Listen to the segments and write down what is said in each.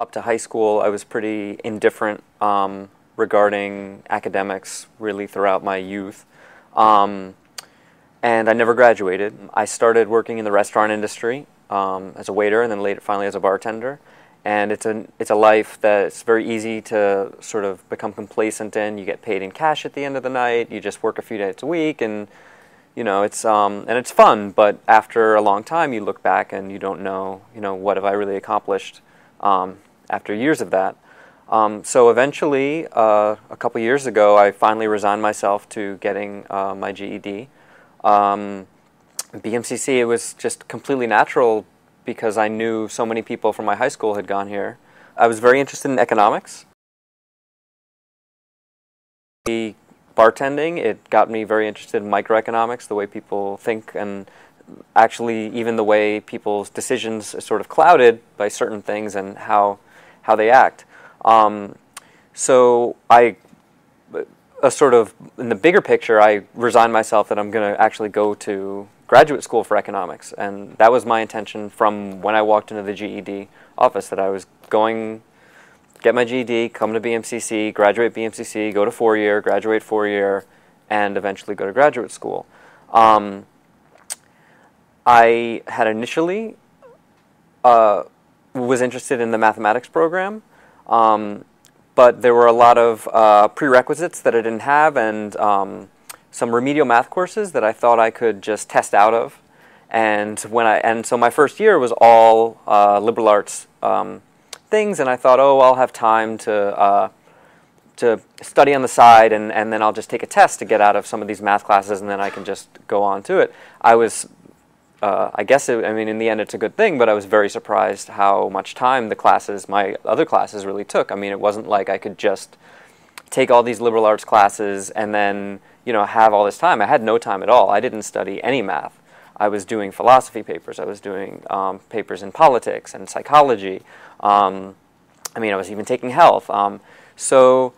Up to high school, I was pretty indifferent regarding academics really throughout my youth. And I never graduated. I started working in the restaurant industry as a waiter, and then later finally as a bartender. And it's a life that's very easy to sort of become complacent in. You get paid in cash at the end of the night. You just work a few days a week, and it's fun. But after a long time, you look back and you don't know, what have I really accomplished after years of that. So eventually, a couple years ago, I finally resigned myself to getting my GED. BMCC, it was just completely natural because I knew so many people from my high school had gone here. I was very interested in economics. The bartending, it got me very interested in microeconomics, the way people think, and actually even the way people's decisions are sort of clouded by certain things and how they act. So sort of in the bigger picture, I resigned myself that I'm going to actually go to graduate school for economics, and that was my intention from when I walked into the GED office, that I was going get my GED, come to BMCC, graduate BMCC, go to 4-year, graduate 4-year, and eventually go to graduate school. I had initially was interested in the mathematics program, but there were a lot of prerequisites that I didn't have, and some remedial math courses that I thought I could just test out of. And so my first year was all liberal arts things, and I thought, oh, I'll have time to study on the side, and then I'll just take a test to get out of some of these math classes, and then I can just go on to it. I guess, in the end it's a good thing, but I was very surprised how much time my other classes really took. It wasn't like I could just take all these liberal arts classes and then, have all this time. I had no time at all. I didn't study any math. I was doing philosophy papers. I was doing papers in politics and psychology. I was even taking health. So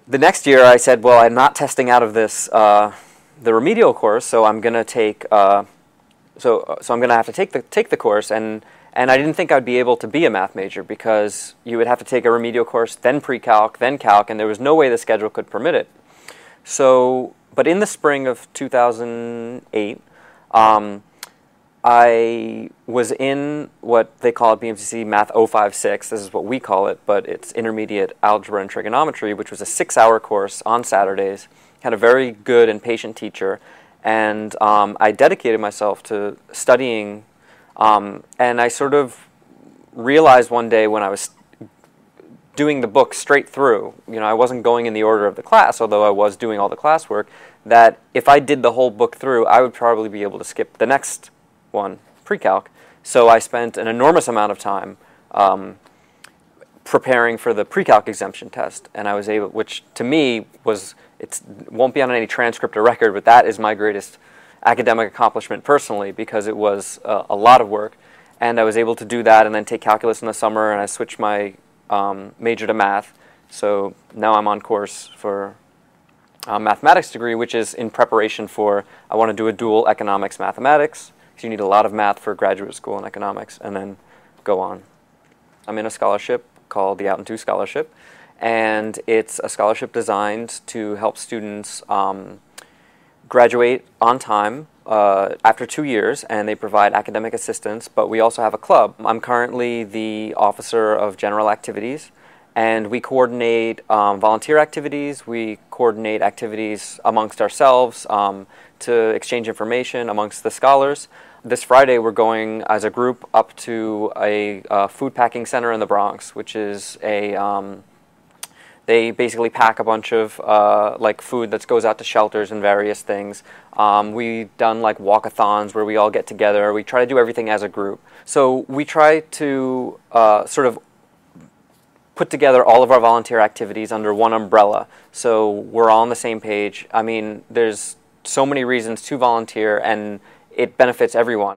the next year I said, well, I'm not testing out of this, the remedial course, so I'm going to take... So I'm going to have to take the course, and I didn't think I'd be able to be a math major because you would have to take a remedial course, then pre-calc, then calc, and there was no way the schedule could permit it. So, but in the spring of 2008, I was in what they call at BMCC Math 056. This is what we call it, but it's Intermediate Algebra and Trigonometry, which was a 6-hour course on Saturdays. Had a very good and patient teacher. And I dedicated myself to studying, and I sort of realized one day when I was doing the book straight through, I wasn't going in the order of the class, although I was doing all the classwork, that if I did the whole book through, I would probably be able to skip the next one, pre-calc. So I spent an enormous amount of time preparing for the pre-calc exemption test, and I was able, which to me it won't be on any transcript or record, but that is my greatest academic accomplishment personally, because it was a lot of work, and I was able to do that and then take calculus in the summer, and I switched my major to math. So now I'm on course for a mathematics degree, which is in preparation for, I want to do a dual economics mathematics, because you need a lot of math for graduate school in economics, and then go on. I'm in a scholarship called the Out and Two Scholarship, and it's a scholarship designed to help students graduate on time after 2 years, and they provide academic assistance, but we also have a club. I'm currently the Officer of General Activities, and we coordinate volunteer activities, we coordinate activities amongst ourselves to exchange information amongst the scholars. This Friday we're going as a group up to a food packing center in the Bronx, which is they basically pack a bunch of food that goes out to shelters and various things. We've done walkathons where we all get together. We try to do everything as a group. So we try to sort of put together all of our volunteer activities under one umbrella, so we're all on the same page. There's so many reasons to volunteer, and it benefits everyone.